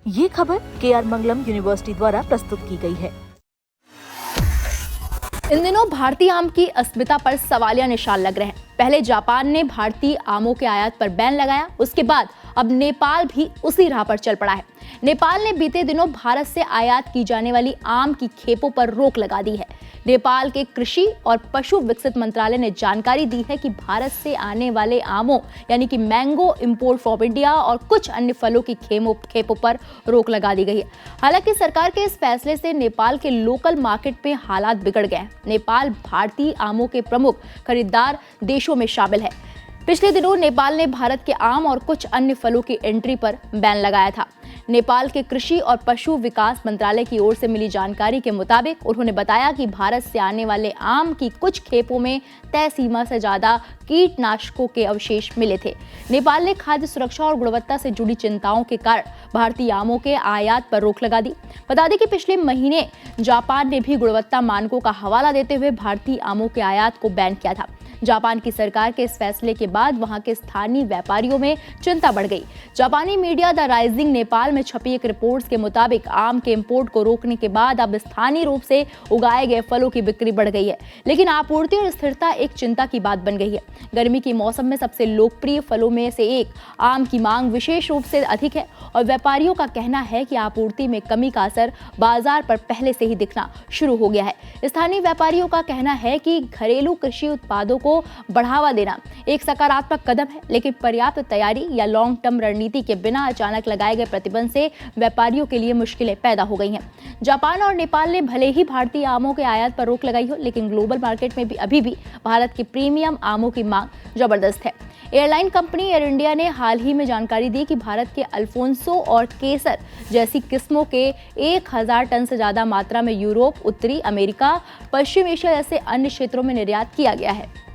ये खबर KR मंगलम university द्वारा प्रस्तुत की गई है। इन दिनों भारतीय आम की अस्मिता पर सवालिया निशान लग रहे हैं। पहले जापान ने भारतीय आमों के आयात पर बैन लगाया, उसके बाद अब नेपाल भी उसी राह पर चल पड़ा है। नेपाल ने बीते दिनों भारत से आयात की जाने वाली आम की खेपों पर रोक लगा दी है। नेपाल के कृषि और पशु विकसित मंत्रालय ने जानकारी दी है कि भारत से आने वाले आमों यानी कि मैंगो इंपोर्ट फ्रॉम इंडिया और कुछ अन्य फलों की खेपों पर रोक लगा दी गई है। हालांकि सरकार के इस फैसले से नेपाल के लोकल मार्केट में हालात बिगड़ गए हैं। नेपाल भारतीय आमों के प्रमुख खरीदार देशों में शामिल है। पिछले दिनों नेपाल ने भारत के आम और कुछ अन्य फलों की एंट्री पर बैन लगाया था। नेपाल के कृषि और पशु विकास मंत्रालय की ओर से मिली जानकारी के मुताबिक उन्होंने बताया कि भारत से आने वाले आम की कुछ खेपों में तय सीमा से ज्यादा कीटनाशकों के अवशेष मिले थे। नेपाल ने खाद्य सुरक्षा और गुणवत्ता से जुड़ी चिंताओं के कारण भारतीय आमों के आयात पर रोक लगा दी। बता दें कि पिछले महीने जापान ने भी गुणवत्ता मानकों का हवाला देते हुए भारतीय आमों के आयात को बैन किया था। जापान की सरकार के इस फैसले के बाद वहां के स्थानीय व्यापारियों में चिंता बढ़ गई। जापानी मीडिया द राइजिंग नेपाल में छपी एक रिपोर्ट के मुताबिक आम के इंपोर्ट को रोकने के बाद अब स्थानीय रूप से उगाए गए फलों की बिक्री बढ़ गई है, लेकिन आपूर्ति और स्थिरता एक चिंता की बात बन गई है। गर्मी के मौसम में सबसे लोकप्रिय फलों में से एक आम की मांग विशेष रूप से अधिक है और व्यापारियों का कहना है कि आपूर्ति में कमी का असर बाजार पर पहले से ही दिखना शुरू हो गया है। स्थानीय व्यापारियों का कहना है कि घरेलू कृषि उत्पादों को बढ़ावा देना एक सकारात्मक कदम है, लेकिन पर्याप्त तैयारी या लॉन्ग टर्म रणनीति के बिना अचानक लगाए गए प्रतिबंध से व्यापारियों के लिए मुश्किलें पैदा हो गई हैं। जापान और नेपाल ने भले ही भारतीय आमों के आयात पर रोक लगाई हो, लेकिन ग्लोबल मार्केट में भी अभी भी भारत के प्रीमियम आमों की मांग जबरदस्त है। एयरलाइन कंपनी एयर इंडिया ने हाल ही में जानकारी दी कि भारत के अल्फोंसो और केसर जैसी किस्मों के 1000 टन से ज्यादा मात्रा में यूरोप, उत्तरी अमेरिका, पश्चिम एशिया जैसे अन्य क्षेत्रों में निर्यात किया गया है।